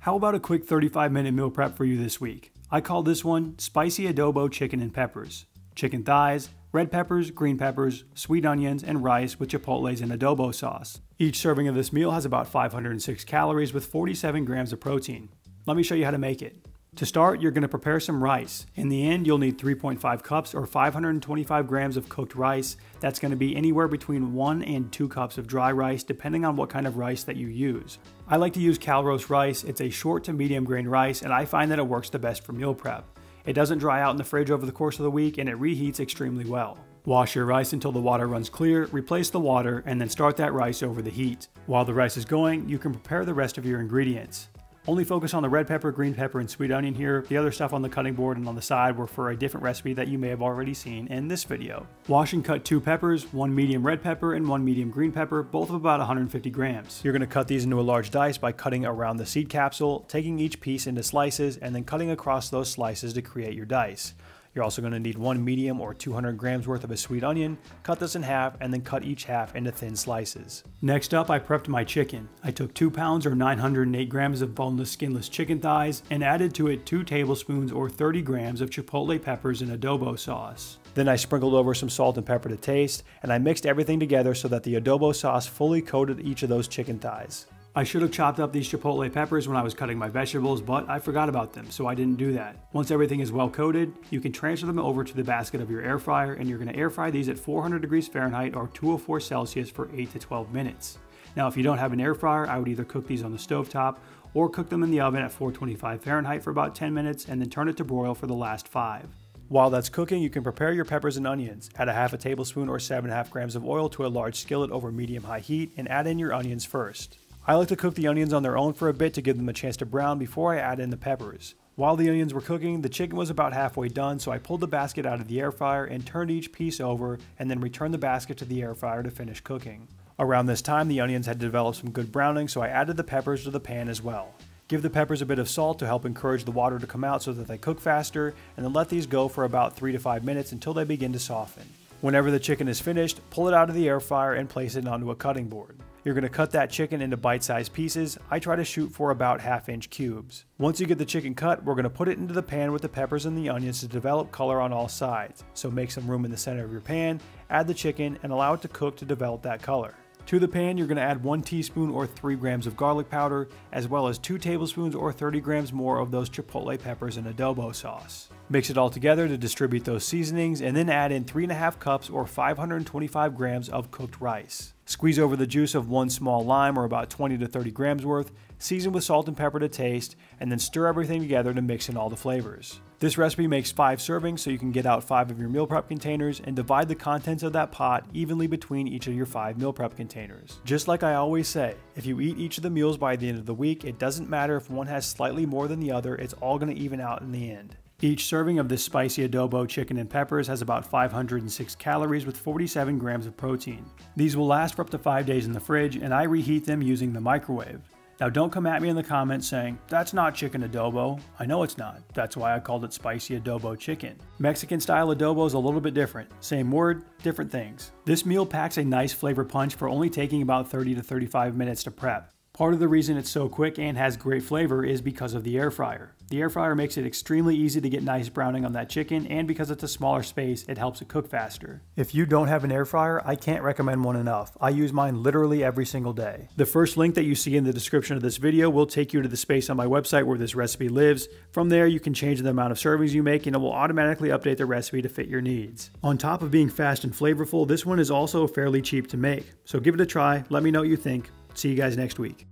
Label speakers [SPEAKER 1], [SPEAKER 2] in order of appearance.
[SPEAKER 1] How about a quick 35-minute meal prep for you this week? I call this one Spicy Adobo Chicken and Peppers. Chicken thighs, red peppers, green peppers, sweet onions, and rice with chipotles and adobo sauce. Each serving of this meal has about 506 calories with 47 grams of protein. Let me show you how to make it. To start, you're going to prepare some rice. In the end, you'll need 3.5 cups or 525 grams of cooked rice. That's going to be anywhere between 1 and 2 cups of dry rice, depending on what kind of rice that you use. I like to use Calrose rice. It's a short to medium grain rice, and I find that it works the best for meal prep. It doesn't dry out in the fridge over the course of the week, and it reheats extremely well. Wash your rice until the water runs clear, replace the water, and then start that rice over the heat. While the rice is going, you can prepare the rest of your ingredients. Only focus on the red pepper, green pepper, and sweet onion here. The other stuff on the cutting board and on the side were for a different recipe that you may have already seen in this video. Wash and cut 2 peppers, 1 medium red pepper and 1 medium green pepper, both of about 150 grams. You're going to cut these into a large dice by cutting around the seed capsule, taking each piece into slices, and then cutting across those slices to create your dice. You're also going to need 1 medium or 200 grams worth of a sweet onion. Cut this in half and then cut each half into thin slices. Next up, I prepped my chicken. I took 2 pounds or 908 grams of boneless, skinless chicken thighs and added to it 2 tablespoons or 30 grams of chipotle peppers and adobo sauce. Then I sprinkled over some salt and pepper to taste, and I mixed everything together so that the adobo sauce fully coated each of those chicken thighs. I should have chopped up these chipotle peppers when I was cutting my vegetables, but I forgot about them, so I didn't do that. Once everything is well coated, you can transfer them over to the basket of your air fryer, and you're going to air fry these at 400 degrees Fahrenheit or 204 Celsius for 8 to 12 minutes. Now, if you don't have an air fryer, I would either cook these on the stovetop or cook them in the oven at 425 Fahrenheit for about 10 minutes and then turn it to broil for the last 5. While that's cooking, you can prepare your peppers and onions. Add a half a tablespoon or 7.5 grams of oil to a large skillet over medium-high heat and add in your onions first. I like to cook the onions on their own for a bit to give them a chance to brown before I add in the peppers. While the onions were cooking, the chicken was about halfway done, so I pulled the basket out of the air fryer and turned each piece over and then returned the basket to the air fryer to finish cooking. Around this time, the onions had developed some good browning, so I added the peppers to the pan as well. Give the peppers a bit of salt to help encourage the water to come out so that they cook faster, and then let these go for about 3 to 5 minutes until they begin to soften. Whenever the chicken is finished, pull it out of the air fryer and place it onto a cutting board. You're going to cut that chicken into bite-sized pieces. I try to shoot for about 1/2-inch cubes. Once you get the chicken cut, we're going to put it into the pan with the peppers and the onions to develop color on all sides. So make some room in the center of your pan, add the chicken, and allow it to cook to develop that color. To the pan, you're going to add 1 teaspoon or 3 grams of garlic powder, as well as 2 tablespoons or 30 grams more of those chipotle peppers and adobo sauce. Mix it all together to distribute those seasonings, and then add in 3.5 cups or 525 grams of cooked rice. Squeeze over the juice of 1 small lime or about 20 to 30 grams worth, season with salt and pepper to taste, and then stir everything together to mix in all the flavors. This recipe makes 5 servings, so you can get out 5 of your meal prep containers and divide the contents of that pot evenly between each of your 5 meal prep containers. Just like I always say, if you eat each of the meals by the end of the week, it doesn't matter if one has slightly more than the other, it's all going to even out in the end. Each serving of this spicy adobo chicken and peppers has about 506 calories with 47 grams of protein. These will last for up to 5 days in the fridge, and I reheat them using the microwave. Now, don't come at me in the comments saying, that's not chicken adobo. I know it's not. That's why I called it spicy adobo chicken. Mexican style adobo is a little bit different. Same word, different things. This meal packs a nice flavor punch for only taking about 30 to 35 minutes to prep. Part of the reason it's so quick and has great flavor is because of the air fryer. The air fryer makes it extremely easy to get nice browning on that chicken, and because it's a smaller space, it helps it cook faster. If you don't have an air fryer, I can't recommend one enough. I use mine literally every single day. The first link that you see in the description of this video will take you to the space on my website where this recipe lives. From there, you can change the amount of servings you make, and it will automatically update the recipe to fit your needs. On top of being fast and flavorful, this one is also fairly cheap to make. So give it a try, let me know what you think. See you guys next week.